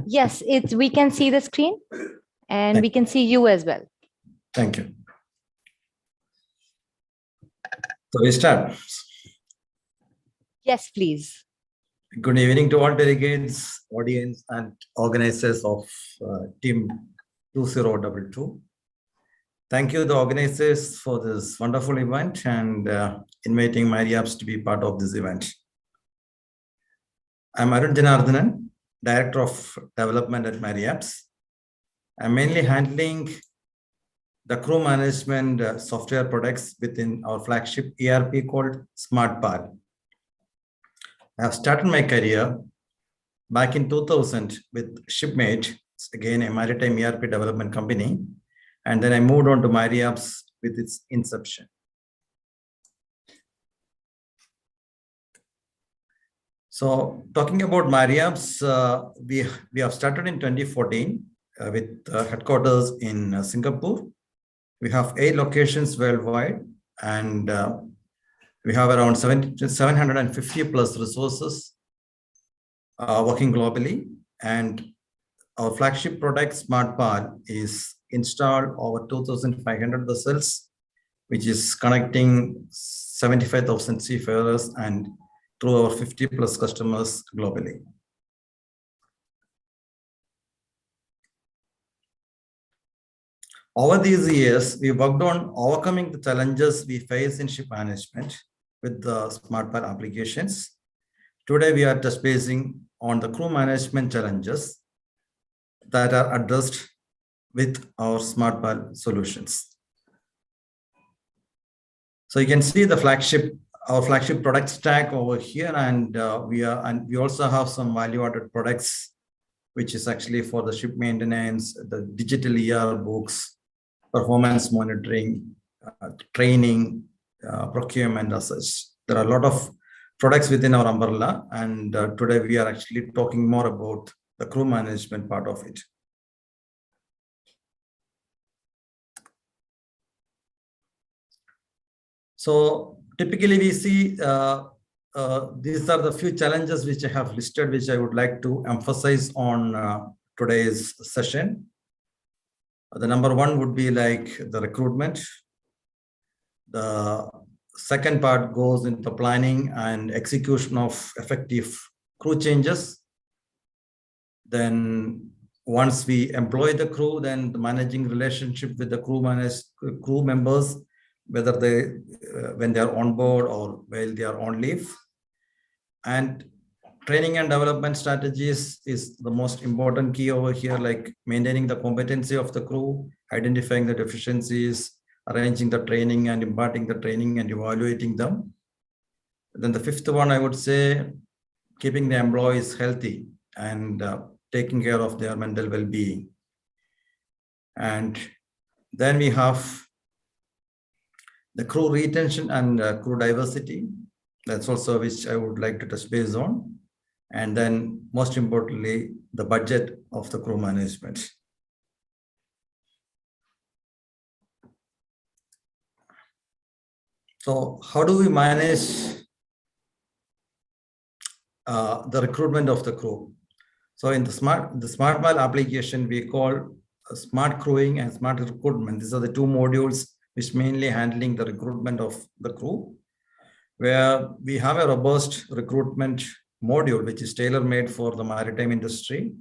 Yes, we can see the screen and we can see you as well. Thank you. So we start. Yes, please. Good evening to all delegates, audience, and organizers of Team 2022. Thank you, the organizers, for this wonderful event and inviting MariApps to be part of this event. I'm Arun Janardhanan, Director of Development at MariApps. I'm mainly handling the crew management software products within our flagship ERP called SmartPal. I have started my career back in 2000 with Shipmate, again a maritime ERP development company, and then I moved on to MariApps with its inception. So talking about MariApps, we have started in 2014 with headquarters in Singapore. We have 8 locations worldwide, and we have around 750 plus resources working globally. And our flagship product, SmartPal, is installed over 2,500 vessels, which is connecting 75,000 seafarers and through our 50 plus customers globally. Over these years, we worked on overcoming the challenges we face in ship management with the SmartPal applications. Today, we are just basing on the crew management challenges that are addressed with our SmartPal solutions. So you can see the our flagship product stack over here, and we also have some value-added products, which is actually for the ship maintenance, the digital ER books, performance monitoring, training, procurement as such. There are a lot of products within our umbrella, and today we are actually talking more about the crew management part of it. So typically we see these are the few challenges which I have listed, which I would like to emphasize on today's session. The number one would be like the recruitment. The second part goes into planning and execution of effective crew changes. Then once we employ the crew, then the managing relationship with the crew members, whether when they are on board or while they are on leave. And training and development strategies is the most important key over here, like maintaining the competency of the crew, identifying the deficiencies, arranging the training and imparting the training and evaluating them. Then the fifth one, I would say, keeping the employees healthy and taking care of their mental well-being. And then we have the crew retention and crew diversity. That's also which I would like to touch base on. And then most importantly, the budget of the crew management. So how do we manage the recruitment of the crew? So in the SmartPal application, we call smart crewing and smart recruitment. These are the 2 modules which mainly handling the recruitment of the crew, where we have a robust recruitment module, which is tailor-made for the maritime industry.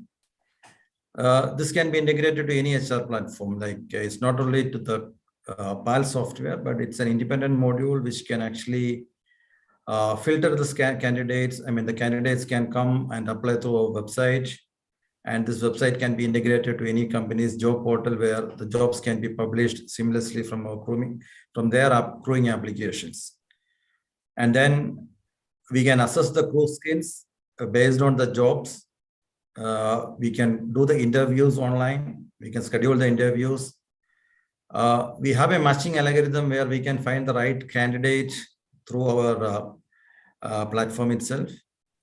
This can be integrated to any HR platform. Like it's not only to the PAL software, but it's an independent module which can actually filter the candidates. I mean, the candidates can come and apply through our website, and this website can be integrated to any company's job portal where the jobs can be published seamlessly from their crewing applications. And then we can assess the crew skills based on the jobs. We can do the interviews online. We can schedule the interviews. We have a matching algorithm where we can find the right candidate through our platform itself.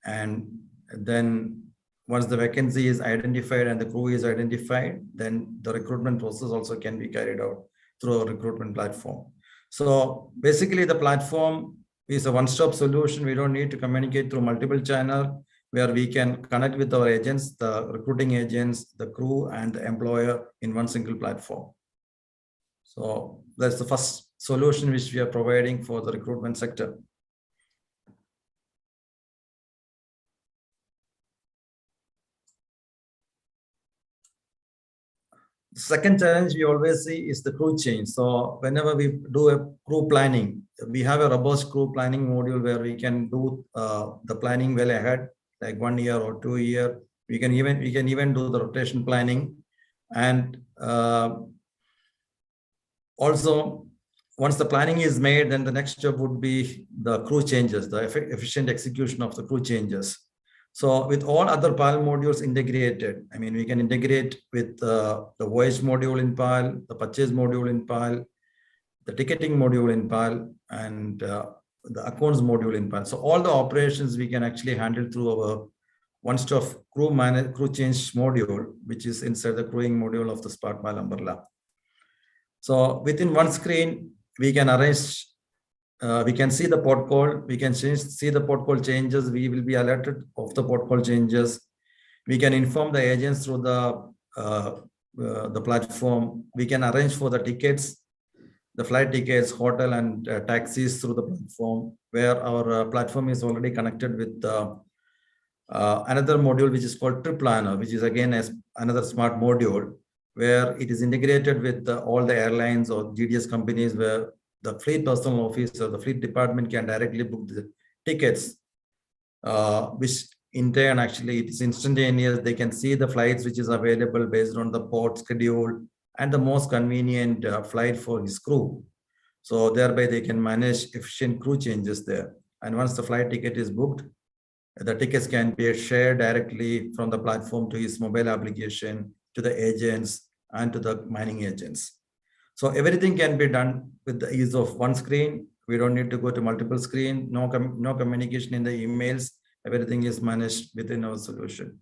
And then once the vacancy is identified and the crew is identified, then the recruitment process also can be carried out through our recruitment platform. So basically the platform is a one-stop solution. We don't need to communicate through multiple channels. where we can connect with our agents, the recruiting agents, the crew, and the employer in one single platform. So that's the first solution which we are providing for the recruitment sector. The second challenge we always see is the crew change. So whenever we do a crew planning, we have a robust crew planning module where we can do the planning well ahead, like 1 year or 2 year. We can even do the rotation planning, and also once the planning is made, then the next step would be the crew changes, the efficient execution of the crew changes. So with all other PAL modules integrated, I mean, we can integrate with the voyage module in PAL, the purchase module in PAL, the ticketing module in PAL, and the accounts module in PAL. So all the operations we can actually handle through our one-stop crew change module, which is inside the crewing module of the Smart PAL umbrella. So within one screen, we can arrange, we can see the port call, we can see the port call changes, we will be alerted of the port call changes. We can inform the agents through the platform. We can arrange for the tickets, the flight tickets, hotel, and taxis through the platform, where our platform is already connected with another module which is called Trip Planner, which is again as another smart module, where it is integrated with all the airlines or GDS companies, where the fleet personnel office or the fleet department can directly book the tickets, which in turn actually it is instantaneous. They can see the flights which is available based on the port schedule and the most convenient flight for his crew. So thereby they can manage efficient crew changes there. And once the flight ticket is booked, the tickets can be shared directly from the platform to his mobile application, to the agents, and to the mining agents. So everything can be done with the ease of one screen. We don't need to go to multiple screens, no communication in the emails. Everything is managed within our solution.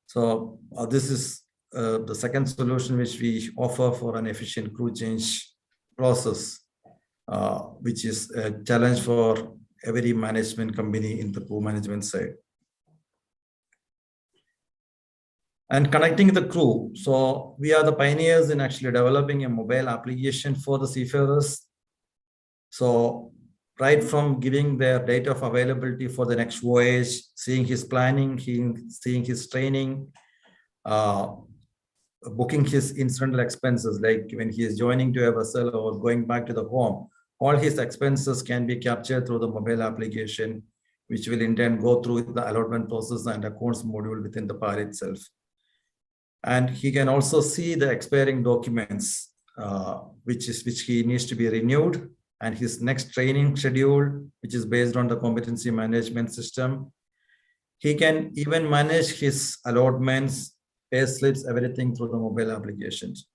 So this is the second solution which we offer for an efficient crew change process, which is a challenge for every management company in the crew management side. And connecting the crew. So we are the pioneers in actually developing a mobile application for the seafarers. So right from giving their date of availability for the next voyage, seeing his planning, seeing his training, booking his incidental expenses, like when he is joining to a vessel or going back to the home, all his expenses can be captured through the mobile application, which will in turn go through the allotment process and accounts module within the PAL itself. And he can also see the expiring documents, which he needs to be renewed, and his next training schedule, which is based on the competency management system. He can even manage his allotments, pay slips, everything through the mobile applications.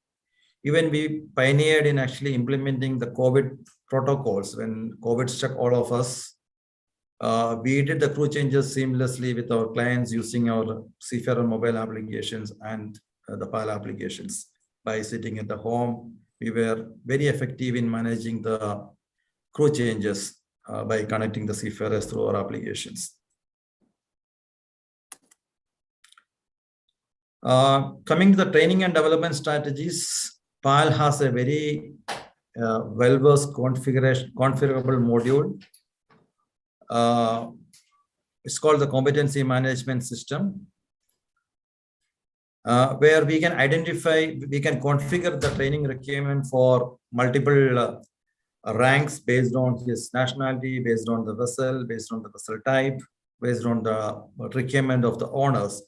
Even we pioneered in actually implementing the COVID protocols. When COVID struck all of us, we did the crew changes seamlessly with our clients using our Seafarer mobile applications and the PAL applications. By sitting at the home, we were very effective in managing the crew changes by connecting the seafarers through our applications. Coming to the training and development strategies, PAL has a very well-versed configurable module. It's called the Competency Management System, where we can identify, we can configure the training requirement for multiple ranks based on his nationality, based on the vessel, based on the vessel type, based on the requirement of the owners.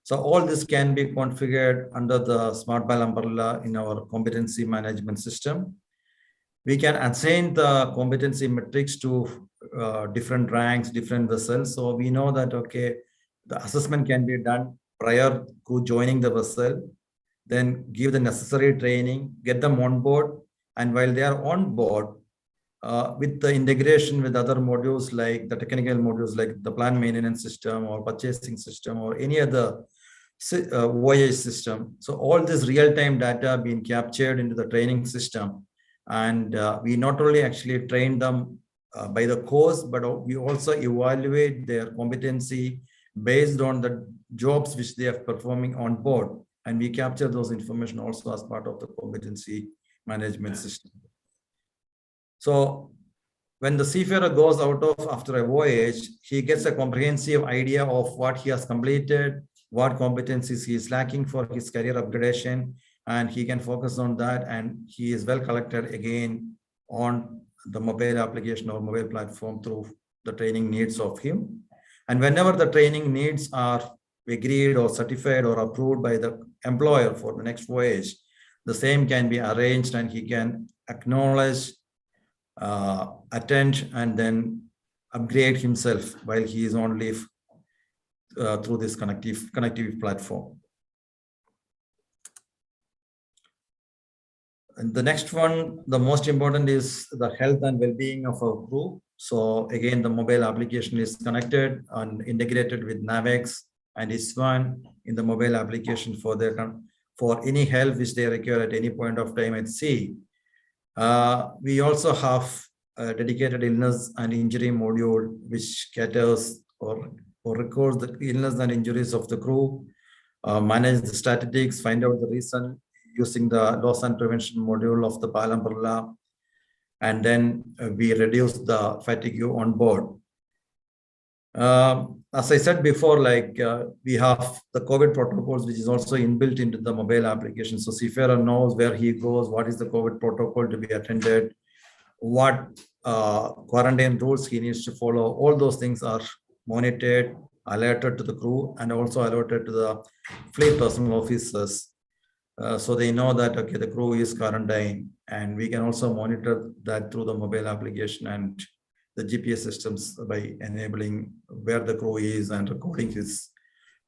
So all this can be configured under the Smart PAL umbrella in our competency management system. We can assign the competency metrics to different ranks, different vessels. So we know that, okay, the assessment can be done prior to joining the vessel, then give the necessary training, get them on board. And while they are on board, with the integration with other modules, like the technical modules, like the plant maintenance system or purchasing system or any other voyage system. So all this real-time data being captured into the training system. And we not only actually train them by the course, but we also evaluate their competency based on the jobs which they are performing on board. And we capture those information also as part of the competency management system. So when the seafarer goes out of after a voyage, he gets a comprehensive idea of what he has completed, what competencies he is lacking for his career upgradation, and he can focus on that. And he is well collected again on the mobile application or mobile platform through the training needs of him. And whenever the training needs are agreed or certified or approved by the employer for the next voyage, the same can be arranged and he can acknowledge, attend, and then upgrade himself while he is on leave through this connective platform. And the next one, the most important, is the health and well-being of our crew. So again, the mobile application is connected and integrated with Navex and ISWAN in the mobile application for any help which they require at any point of time at sea. We also have a dedicated illness and injury module which caters or records the illness and injuries of the crew, manage the statistics, find out the reason using the loss and prevention module of the PAL umbrella, and then we reduce the fatigue on board. As I said before, we have the COVID protocols, which is also inbuilt into the mobile application. So seafarer knows where he goes, what is the COVID protocol to be attended, what quarantine rules he needs to follow. All those things are monitored, alerted to the crew, and also alerted to the fleet personnel officers. So they know that, okay, the crew is quarantined, and we can also monitor that through the mobile application and the GPS systems by enabling where the crew is and recording his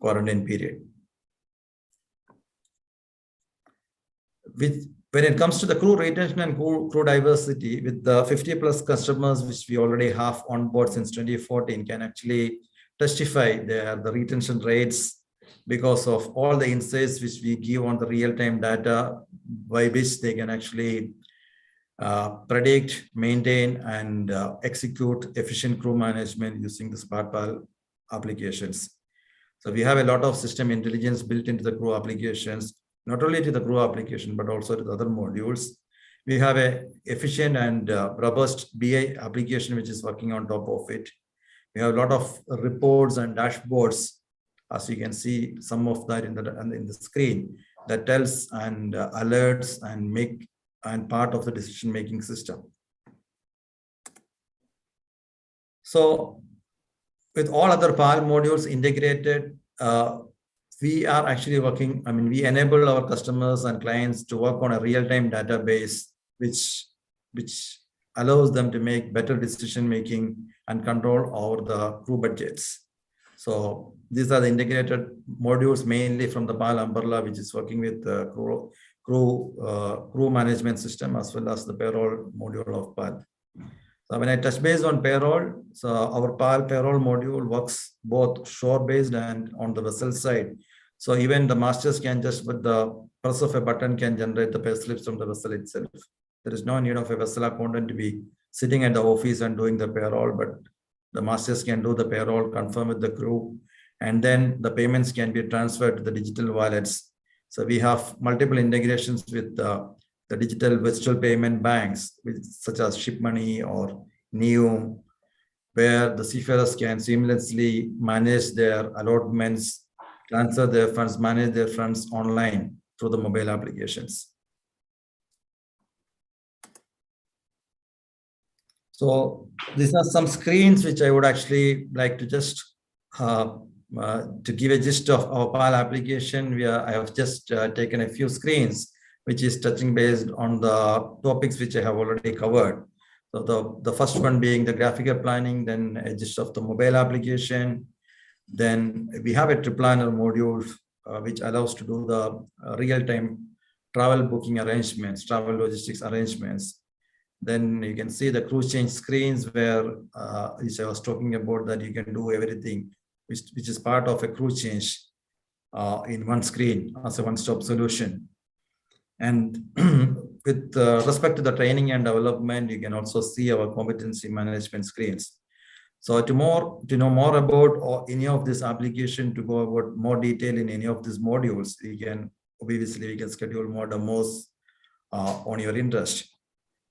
quarantine period. When it comes to the crew retention and crew diversity, with the 50+ customers which we already have on board since 2014, can actually testify the retention rates because of all the insights which we give on the real-time data, by which they can actually predict, maintain, and execute efficient crew management using the SmartPal applications. So we have a lot of system intelligence built into the crew applications, not only to the crew application, but also to the other modules. We have an efficient and robust BI application which is working on top of it. We have a lot of reports and dashboards, as you can see some of that in the screen, that tells and alerts and part of the decision-making system. So with all other PAL modules integrated, we are actually working, we enable our customers and clients to work on a real-time database, which allows them to make better decision-making and control over the crew budgets. So these are the integrated modules mainly from the PAL umbrella, which is working with the crew management system as well as the payroll module of PAL. So when I touch base on payroll, so our PAL payroll module works both shore-based and on the vessel side. So even the masters can just with the press of a button can generate the pay slips from the vessel itself. There is no need of a vessel accountant to be sitting at the office and doing the payroll, but the masters can do the payroll, confirm with the crew, and then the payments can be transferred to the digital wallets. So we have multiple integrations with the digital virtual payment banks, such as ShipMoney or Neo, where the seafarers can seamlessly manage their allotments, transfer their funds, manage their funds online through the mobile applications. So these are some screens which I would actually like to just to give a gist of our PAL application. I have just taken a few screens, which is touching based on the topics which I have already covered. So the first one being the graphical planning, then a gist of the mobile application. Then we have a trip planner module, which allows to do the real-time travel booking arrangements, travel logistics arrangements. Then you can see the crew change screens where, which I was talking about, that you can do everything, which is part of a crew change in one screen as a one-stop solution. And with respect to the training and development, you can also see our competency management screens. So to know more about or any of this application, to go about more detail in any of these modules, we can schedule more demos on your interest.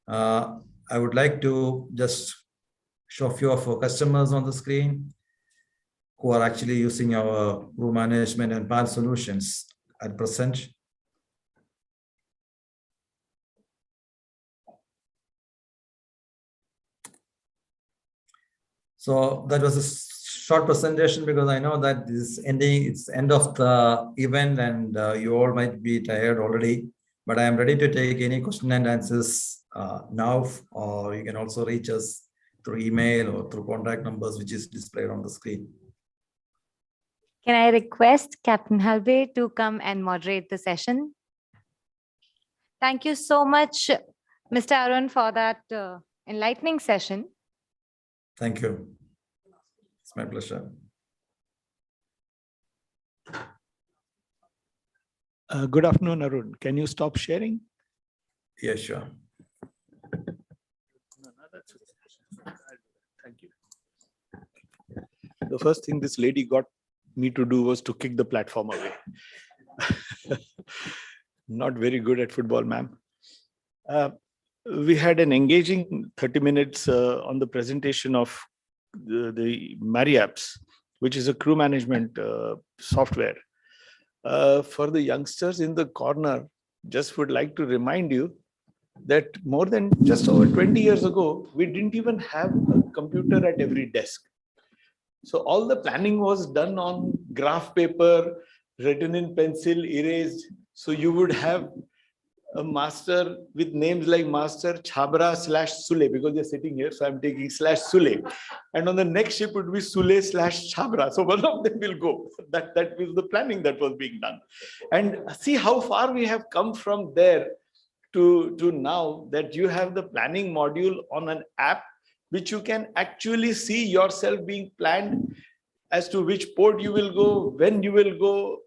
I would like to just show a few of our customers on the screen who are actually using our crew management and PAL solutions at present. So that was a short presentation because I know that this it's end of the event and you all might be tired already, but I am ready to take any question and answers now, or you can also reach us through email or through contact numbers, which is displayed on the screen. Can I request Captain Halbe to come and moderate the session? Thank you so much, Mr. Arun, for that enlightening session. Thank you. It's my pleasure. Good afternoon, Arun. Can you stop sharing? Yeah, sure. Thank you. The first thing this lady got me to do was to kick the platform away. Not very good at football, ma'am. We had an engaging 30 minutes on the presentation of the MariApps, which is a crew management software. For the youngsters in the corner, just would like to remind you that more than just over 20 years ago, we didn't even have a computer at every desk. So all the planning was done on graph paper, written in pencil, erased. So you would have a master with names like Master Chabra / Sule, because they're sitting here. So I'm taking /Sule. And on the next ship would be Sule / Chabra. So one of them will go. That was the planning that was being done. And see how far we have come from there to now that you have the planning module on an app, which you can actually see yourself being planned as to which port you will go, when you will go,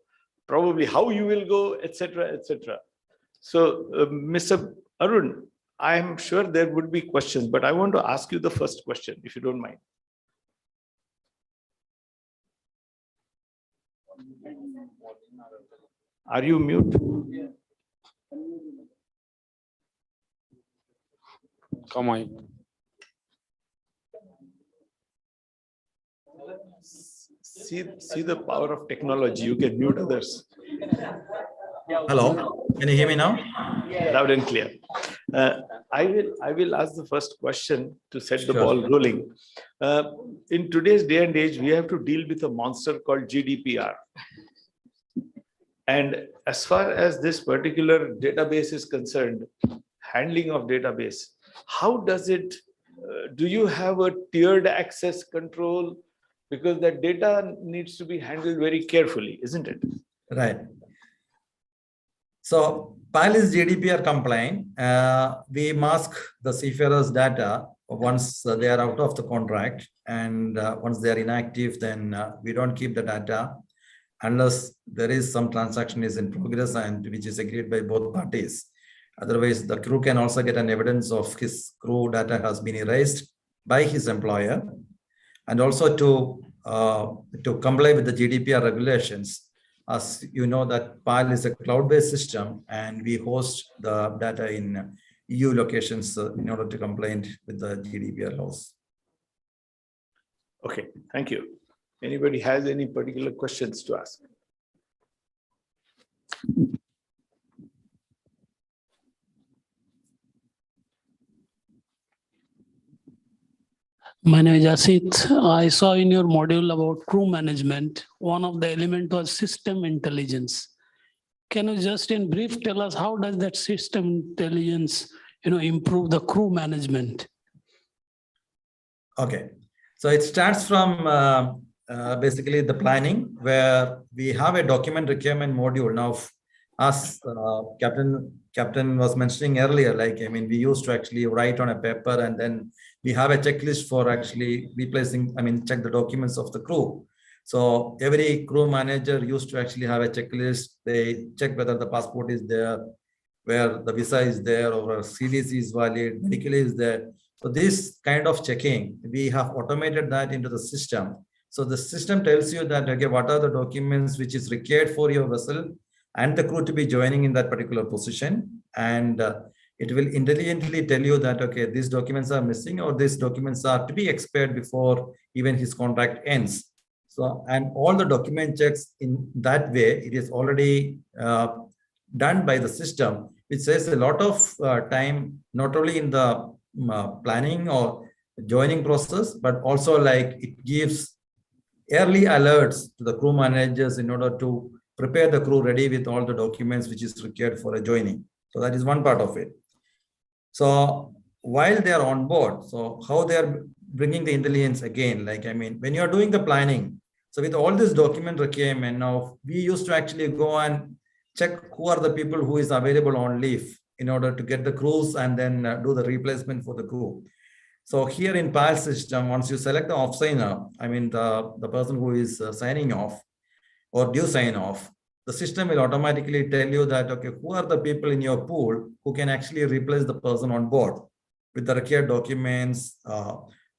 probably how you will go, etc., etc. So, Mr. Arun, I'm sure there would be questions, but I want to ask you the first question, if you don't mind. Are you mute? Come on. See the power of technology. You can mute others. Hello, can you hear me now? Loud and clear. I will ask the first question to set the Sure. ball rolling. In today's day and age, we have to deal with a monster called GDPR. And as far as this particular database is concerned, handling of database, how does it, do you have a tiered access control? Because that data needs to be handled very carefully, isn't it? Right. So PAL is GDPR compliant. We mask the seafarers' data once they are out of the contract, and once they are inactive, then we don't keep the data unless there is some transaction is in progress and which is agreed by both parties. Otherwise, the crew can also get an evidence of his crew data has been erased by his employer, and also to comply with the GDPR regulations. As you know, that PAL is a cloud-based system, and we host the data in EU locations in order to comply with the GDPR laws. Okay, thank you. Anybody has any particular questions to ask? My name is Asit. I saw in your module about crew management, one of the element was system intelligence. Can you just in brief tell us how does that system intelligence, improve the crew management? Okay, so it starts from basically the planning, where we have a document requirement module. Now, as Captain was mentioning earlier, we used to actually write on a paper, and then we have a checklist for actually replacing, check the documents of the crew. So every crew manager used to actually have a checklist. They check whether the passport is there, where the visa is there, or CDC is valid, medical is there. So this kind of checking, we have automated that into the system. So the system tells you that, okay, what are the documents which is required for your vessel and the crew to be joining in that particular position. And it will intelligently tell you that, okay, these documents are missing or these documents are to be expired before even his contract ends. So, and all the document checks in that way, it is already done by the system, which saves a lot of time, not only in the planning or joining process, but also like it gives early alerts to the crew managers in order to prepare the crew ready with all the documents which is required for a joining. So that is one part of it. So while they are on board, so how they are bringing the intelligence again, like, I mean, when you are doing the planning, so with all this document requirement, now we used to actually go and check who are the people who is available on leave in order to get the crews and then do the replacement for the crew. So here in PAL system, once you select the off signer, I mean, the person who is signing off or due sign off, the system will automatically tell you that, okay, who are the people in your pool who can actually replace the person on board with the required documents,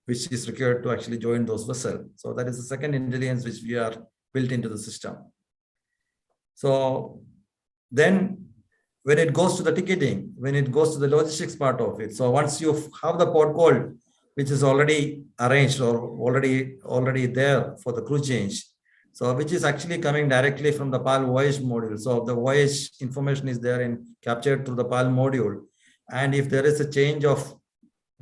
which is required to actually join those vessels. So that is the second intelligence which we are built into the system. So then when it goes to the ticketing, when it goes to the logistics part of it, so once you have the port call, which is already arranged or already there for the crew change, so which is actually coming directly from the PAL voyage module. So the voyage information is there and captured through the PAL module. And if there is a change of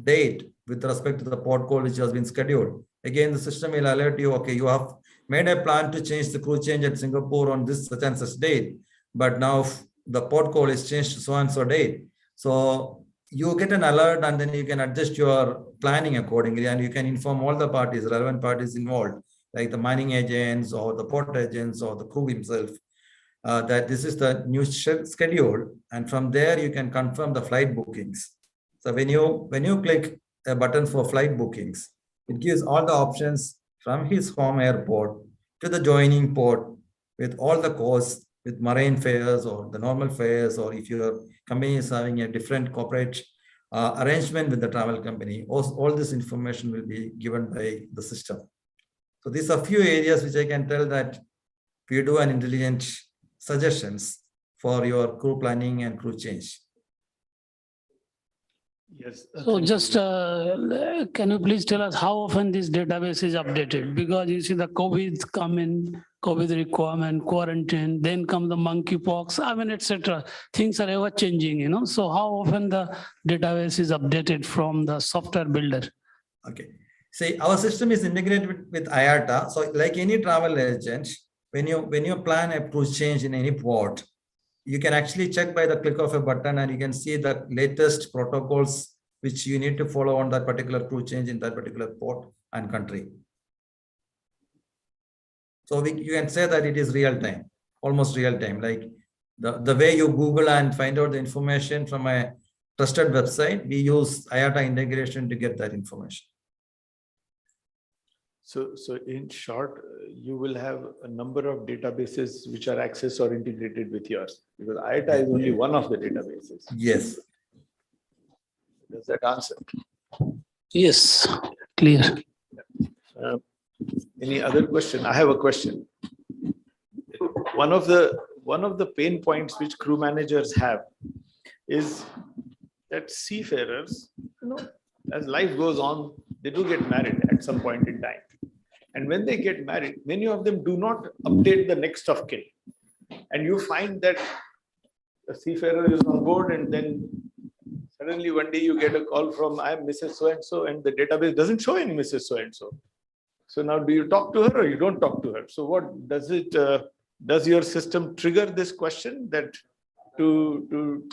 date with respect to the port call which has been scheduled, again, the system will alert you, okay, you have made a plan to change the crew change at Singapore on this such and such date, but now the port call is changed to so and so date. So you get an alert and then you can adjust your planning accordingly and you can inform all the parties, relevant parties involved, like the mining agents or the port agents or the crew himself, that this is the new schedule. And from there, you can confirm the flight bookings. So when you click a button for flight bookings, it gives all the options from his home airport to the joining port with all the costs, with marine fares or the normal fares, or if your company is having a different corporate arrangement with the travel company, all this information will be given by the system. So these are few areas which I can tell that we do an intelligent suggestions for your crew planning and crew change. Yes. So just can you please tell us how often this database is updated? Because you see the COVID come in, COVID requirement, quarantine, then come the monkeypox, I mean, etc. Things are ever changing, you know. So how often the database is updated from the software builder? Okay. See, our system is integrated with IATA. So like any travel agent, when you plan a cruise change in any port, you can actually check by the click of a button and you can see the latest protocols which you need to follow on that particular crew change in that particular port and country. So you can say that it is real time, almost real time, like the way you Google and find out the information from a trusted website, we use IATA integration to get that information. So in short, you will have a number of databases which are accessed or integrated with yours, because IATA is only one of the databases. Yes. Does that answer? Yes, clear. Any other question? I have a question. One of the pain points which crew managers have is that seafarers, as life goes on, they do get married at some point in time. And when they get married, many of them do not update the next of kin. And you find that a seafarer is on board and then suddenly one day you get a call from, I am Mrs. So-and-so, and the database doesn't show any Mrs. So-and-so. So now do you talk to her or you don't talk to her? So what does it, does your system trigger this question that to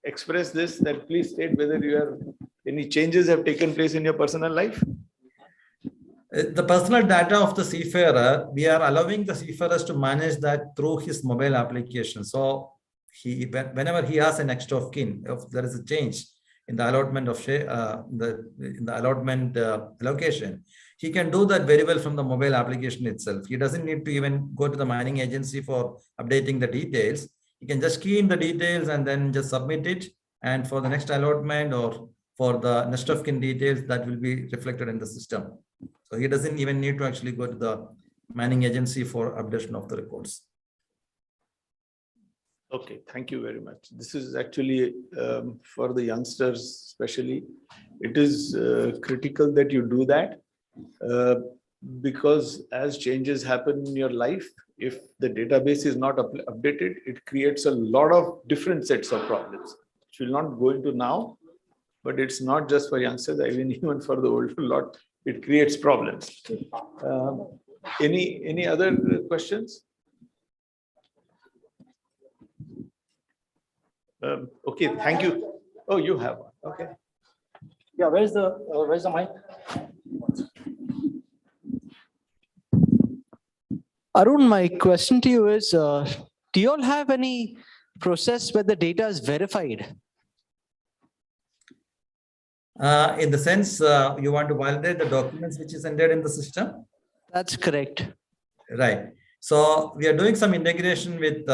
express this, that please state whether you have any changes have taken place in your personal life? The personal data of the seafarer, we are allowing the seafarers to manage that through his mobile application. So whenever he has a next of kin, if there is a change in the allotment of allocation, he can do that very well from the mobile application itself. He doesn't need to even go to the mining agency for updating the details. He can just key in the details and then just submit it. And for the next allotment or for the next of kin details that will be reflected in the system. So he doesn't even need to actually go to the manning agency for updation of the records. Okay, thank you very much. This is actually for the youngsters especially. It is critical that you do that because as changes happen in your life, if the database is not updated, it creates a lot of different sets of problems, which we'll not go into now, but it's not just for youngsters, even for the older lot, it creates problems. Any other questions? Okay, thank you. Oh, you have one. Okay. Yeah, where's the mic? Arun, my question to you is, do you all have any process where the data is verified? In the sense, you want to validate the documents which is entered in the system? That's correct. Right. So we are doing some integration with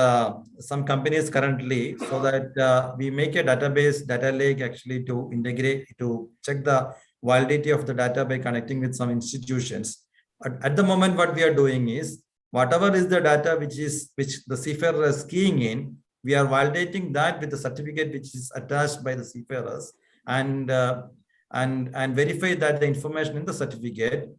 some companies currently so that we make a database, data lake actually to integrate, to check the validity of the data by connecting with some institutions. At the moment, what we are doing is, whatever is the data which the seafarer is keying in, we are validating that with the certificate which is attached by the seafarers and verify that the information in the certificate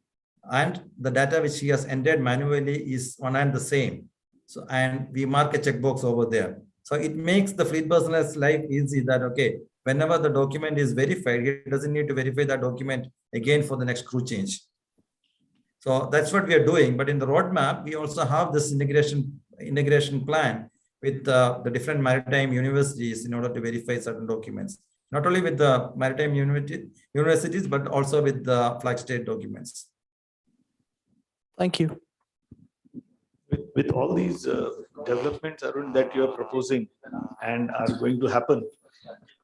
and the data which he has entered manually is one and the same. So, and we mark a checkbox over there. So it makes the fleet personnel's life easy that, okay, whenever the document is verified, he doesn't need to verify that document again for the next crew change. So that's what we are doing. But in the roadmap, we also have this integration plan with the different maritime universities in order to verify certain documents, not only with the maritime universities, but also with the flag state documents. Thank you. With all these developments, Arun, that you are proposing and are going to happen,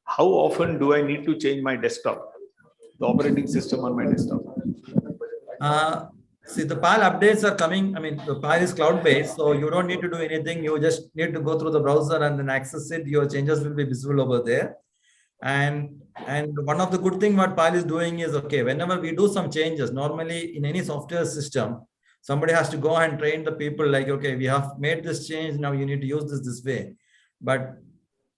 how often do I need to change my desktop, the operating system on my desktop? See, the PAL updates are coming. I mean, the PAL is cloud-based, so you don't need to do anything. You just need to go through the browser and then access it. Your changes will be visible over there. And one of the good thing what PAL is doing is, okay, whenever we do some changes, normally in any software system, somebody has to go and train the people like, okay, we have made this change. Now you need to use this way. But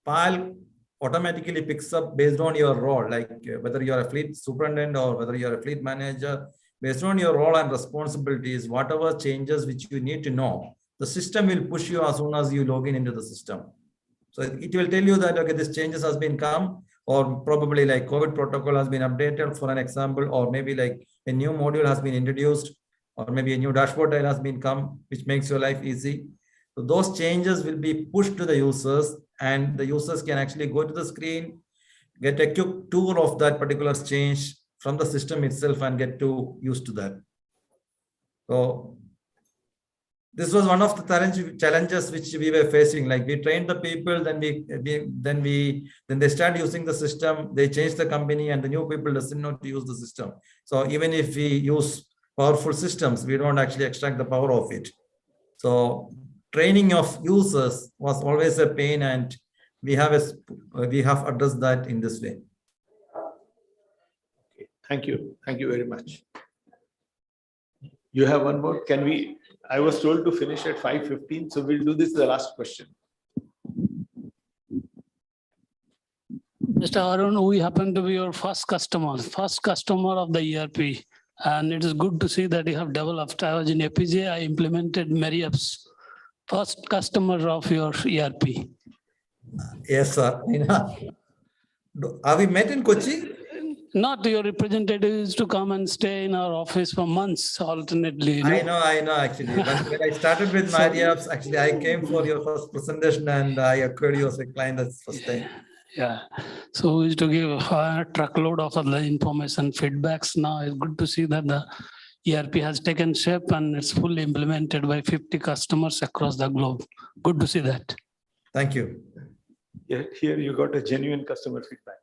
PAL automatically picks up based on your role, like whether you're a fleet superintendent or whether you're a fleet manager, based on your role and responsibilities, whatever changes which you need to know, the system will push you as soon as you log in into the system. So it will tell you that, okay, this changes has been come, or probably like COVID protocol has been updated for an example, or maybe like a new module has been introduced, or maybe a new dashboard tile has been come, which makes your life easy. So those changes will be pushed to the users, and the users can actually go to the screen, get a quick tour of that particular change from the system itself and get to used to that. So this was one of the challenges which we were facing. Like we trained the people, then they start using the system, they change the company, and the new people doesn't know to use the system. So even if we use powerful systems, we don't actually extract the power of it. So training of users was always a pain, and we have addressed that in this way. Okay, thank you very much. You have one more? Can we? I was told to finish at 5:15, so we'll do this the last question. Mr. Arun, we happen to be your first customer of the ERP. And it is good to see that you have developed. I was in APJ, I implemented MariApps, first customer of your ERP. Yes, sir. Are we met in Kochi? Not your representatives to come and stay in our office for months alternately. I know actually. When I started with MariApps, actually I came for your first presentation and I acquired you as a client. That's the first time. Yeah. So we used to give a truckload of other information feedbacks. Now it's good to see that the ERP has taken shape and it's fully implemented by 50 customers across the globe. Good to see that. Thank you. Yeah, here you got a genuine customer feedback.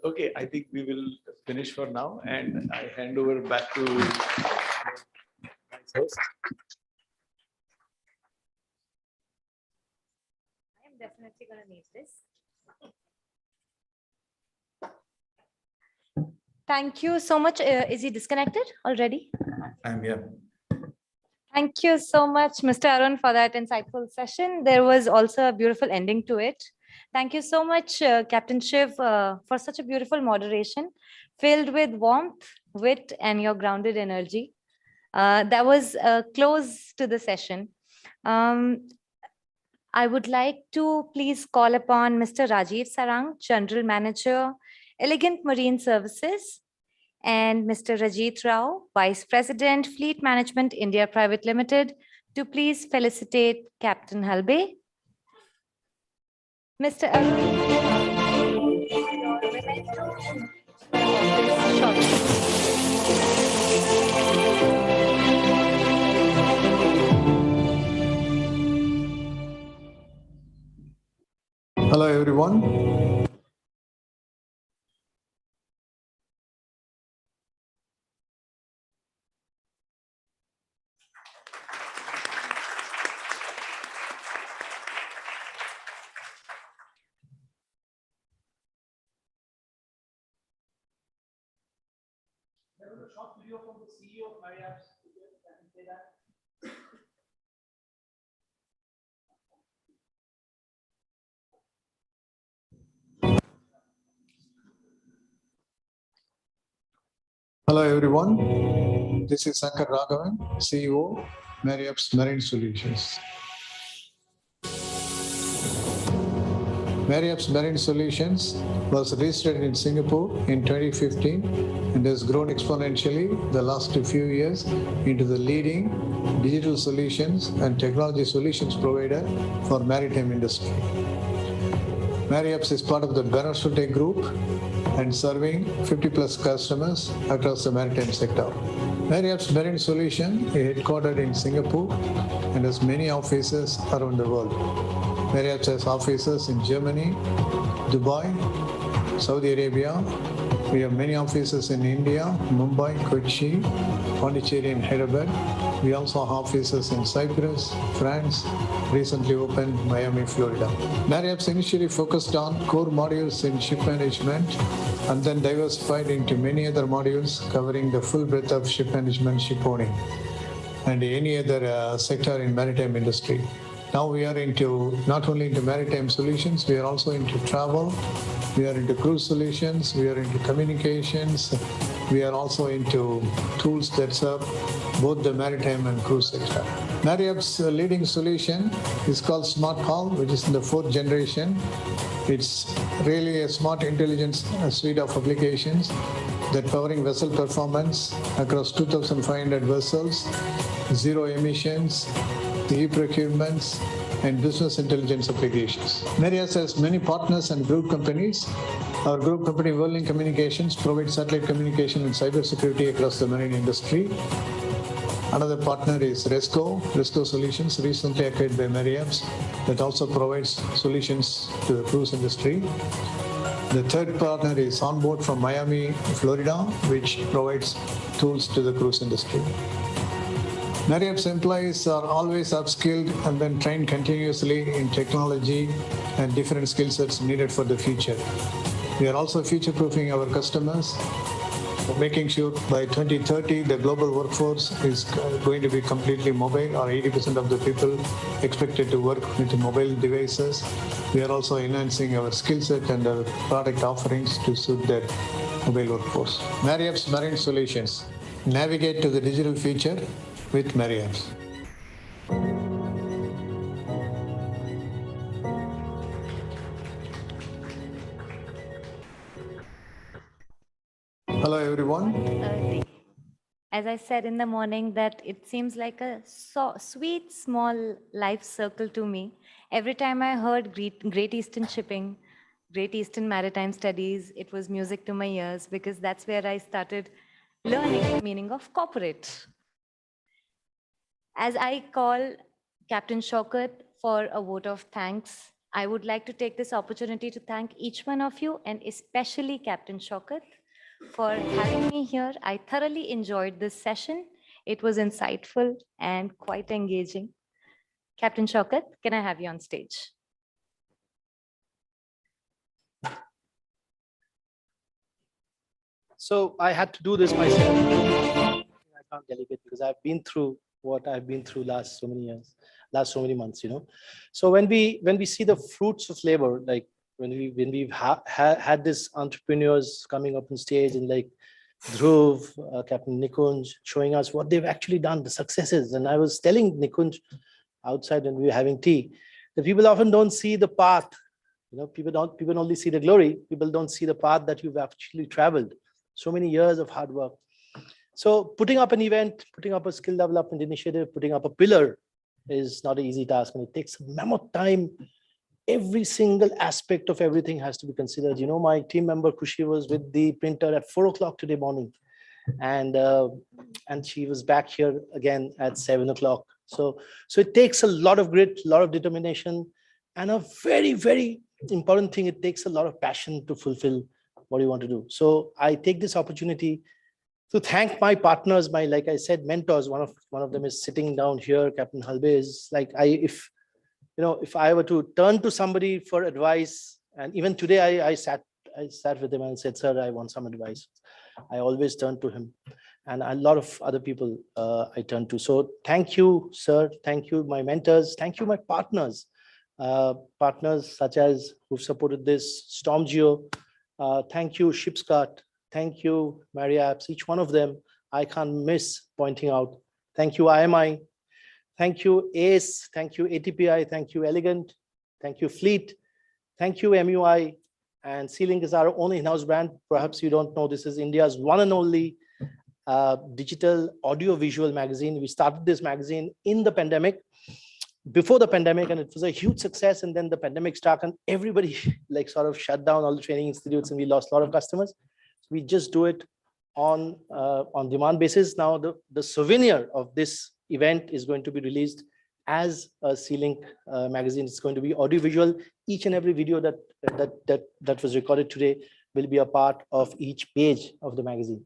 Okay, I think we will finish for now, and I hand over back to my host. I'm definitely going to need this. Thank you so much. Is he disconnected already? I'm here. Thank you so much, Mr. Arun, for that insightful session. There was also a beautiful ending to it. Thank you so much, Captain Shiv, for such a beautiful moderation, filled with warmth, wit, and your grounded energy. That was close to the session. I would like to please call upon Mr. Rajiv Sarang, General Manager, Elegant Marine Services, and Mr. Rajit Rao, Vice President, Fleet Management India Private Limited, to please felicitate Captain Halbe. Mr. Arun, your memento shortly. Hello, everyone. There was a short video from the CEO of MariApps. Can you say that? Hello, everyone. This is Sankar Raghavan, CEO, MariApps Marine Solutions. MariApps Marine Solutions was registered in Singapore in 2015 and has grown exponentially the last few years into the leading digital solutions and technology solutions provider for maritime industry. MariApps is part of the Benasute Group and serving 50 plus customers across the maritime sector. MariApps Marine Solution is headquartered in Singapore and has many offices around the world. MariApps has offices in Germany, Dubai, Saudi Arabia. We have many offices in India, Mumbai, Kochi, Pondicherry, and Hyderabad. We also have offices in Cyprus, France, recently opened Miami, Florida. MariApps initially focused on core modules in ship management and then diversified into many other modules covering the full breadth of ship management, ship owning, and any other sector in maritime industry. Now we are into not only into maritime solutions, we are also into travel, we are into cruise solutions, we are into communications, we are also into tools that serve both the maritime and cruise sector. MariApp's leading solution is called Smart Hull, which is in the 4th generation. It's really a smart intelligence suite of applications that powering vessel performance across 2,500 vessels, zero emissions, e-procurements, and business intelligence applications. MariApps has many partners and group companies. Our group company, Wellbeing Communications, provides satellite communication and cybersecurity across the marine industry. Another partner is Resco Solutions, recently acquired by MariApps, that also provides solutions to the cruise industry. The third partner is Onboard from Miami, Florida, which provides tools to the cruise industry. MariApps employees are always upskilled and then trained continuously in technology and different skill sets needed for the future. We are also future-proofing our customers, making sure by 2030 the global workforce is going to be completely mobile, or 80% of the people expected to work with mobile devices. We are also enhancing our skill set and our product offerings to suit that mobile workforce. MariApps Marine Solutions. Navigate to the digital future with MariApps. Hello, everyone. As I said in the morning, that it seems like a sweet, small life circle to me. Every time I heard Great Eastern Shipping, Great Eastern Maritime Studies, it was music to my ears, because that's where I started learning the meaning of corporate. As I call Captain Shaukat for a vote of thanks, I would like to take this opportunity to thank each one of you, and especially Captain Shaukat, for having me here. I thoroughly enjoyed this session. It was insightful and quite engaging. Captain Shaukat, can I have you on stage? So I had to do this myself. I can't delegate because I've been through what I've been through last so many years, last so many months, you know. So when we see the fruits of labor, like when we've had these entrepreneurs coming up on stage and like Dhruv, Captain Nikunj, showing us what they've actually done, the successes. And I was telling Nikunj outside when we were having tea, that people often don't see the path. You know, people only see the glory. People don't see the path that you've actually traveled. So many years of hard work. So putting up an event, putting up a skill development initiative, putting up a pillar is not an easy task, and it takes a mammoth time. Every single aspect of everything has to be considered. You know, my team member Kushi was with the printer at 4 o'clock today morning, and she was back here again at 7 o'clock. So it takes a lot of grit, a lot of determination, and a very, very important thing, it takes a lot of passion to fulfill what you want to do. So I take this opportunity to thank my partners, my, like I said, mentors. One of them is sitting down here, Captain Halbe. Is like, if I were to turn to somebody for advice, and even today I sat with him and said, sir, I want some advice. I always turn to him, and a lot of other people I turn to. So thank you, sir. Thank you, my mentors. Thank you, my partners. Partners such as who've supported this, StormGeo. Thank you, Shipscart. Thank you, MariApps. Each one of them, I can't miss pointing out. Thank you, IMI. Thank you, ACE. Thank you, ATPI. Thank you, Elegant. Thank you, Fleet. Thank you, MUI. And C-Link is our own in-house brand. Perhaps you don't know, this is India's one and only digital audio-visual magazine. We started this magazine in the pandemic, before the pandemic, and it was a huge success. And then the pandemic struck and everybody like sort of shut down all the training institutes, and we lost a lot of customers. So we just do it on demand basis. Now the souvenir of this event is going to be released as a C-Link magazine. It's going to be audiovisual. Each and every video that was recorded today will be a part of each page of the magazine.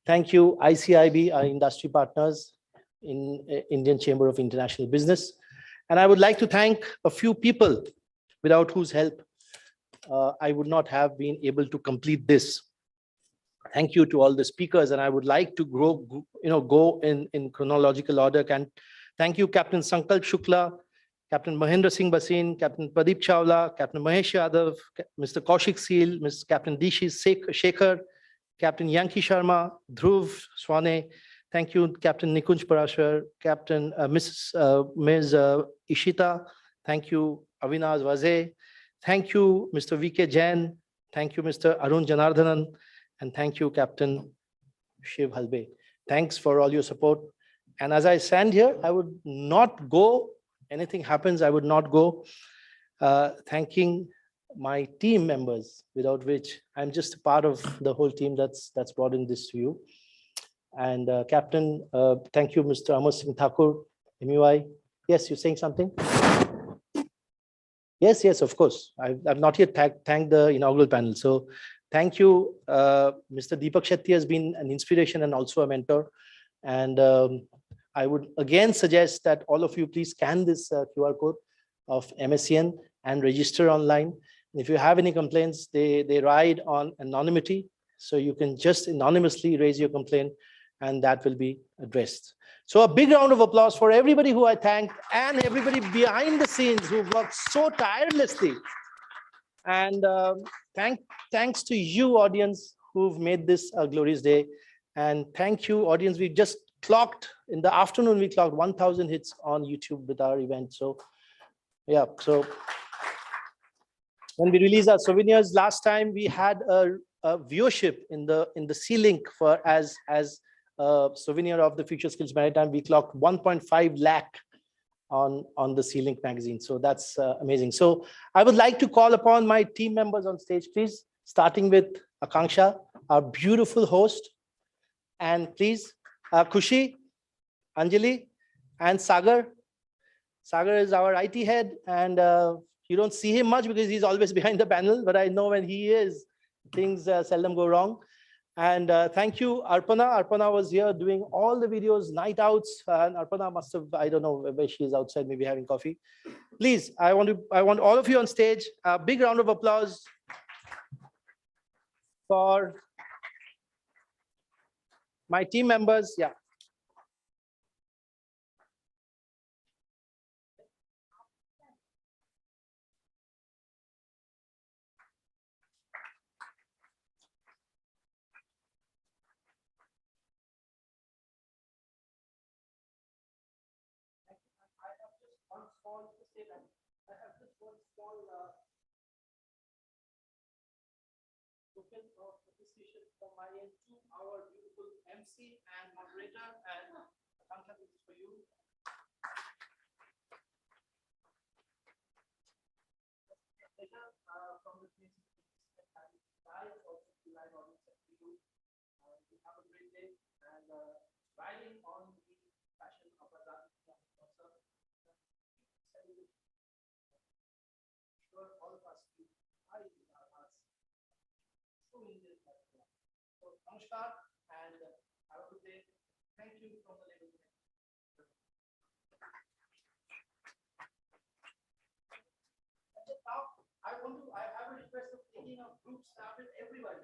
Thank you, ICIB, our industry partners in Indian Chamber of International Business. And I would like to thank a few people without whose help I would not have been able to complete this. Thank you to all the speakers, and I would like to go in chronological order. Thank you, Captain Sankalp Shukla, Captain Mahendra Singh Basin, Captain Pradeep Chawla, Captain Mahesh Yadav, Mr. Kaushik Seal, Mr. Captain Dishi Shekhar, Captain Yanki Sharma, Dhruv Swane. Thank you, Captain Nikunj Parashar, Captain Ms. Ishita. Thank you, Avinash Vaze. Thank you, Mr. VK Jain. Thank you, Mr. Arun Janardhanan. And thank you, Captain Shiv Halbe. Thanks for all your support. And as I stand here, I would not go, anything happens, I would not go thanking my team members, without which I'm just a part of the whole team that's brought in this to you. And Captain, thank you, Mr. Amar Singh Thakur, MUI. Yes, you're saying something? Yes, of course. I've not yet thanked the inaugural panel. So thank you. Mr. Deepak Shetty has been an inspiration and also a mentor. And I would again suggest that all of you please scan this QR code of MSCN and register online. And if you have any complaints, they ride on anonymity. So you can just anonymously raise your complaint, and that will be addressed. So a big round of applause for everybody who I thanked, and everybody behind the scenes who worked so tirelessly. And thanks to you, audience, who've made this a glorious day. And thank you, audience. We just clocked, in the afternoon, we clocked 1,000 hits on YouTube with our event. So yeah, so when we released our souvenirs last time, we had a viewership in the C-Link for as a souvenir of the Future Skills Maritime. We clocked 1.5 lakh on the C-Link magazine. So that's amazing. So I would like to call upon my team members on stage, please, starting with Akanksha, our beautiful host. And please, Kushi, Anjali, and Sagar. Sagar is our IT head, and you don't see him much because he's always behind the panel, but I know when he is, things seldom go wrong. And thank you, Arpana. Arpana was here doing all the videos, night outs, and Arpana must have, I don't know where she is, outside, maybe having coffee. Please, I want all of you on stage. A big round of applause for My team members, yeah. I have just one small statement. I have just one small token of appreciation from my end to our beautiful MC and moderator, and Akanksha, this is for you. Pleasure from the place guys, also the live audience and for you. You have a great day and riding on the passion of our sure all of us feel high in our hearts. So Indian. So namaskar and have a good day. Thank you from the label. Now I have a request of taking a group start with everybody.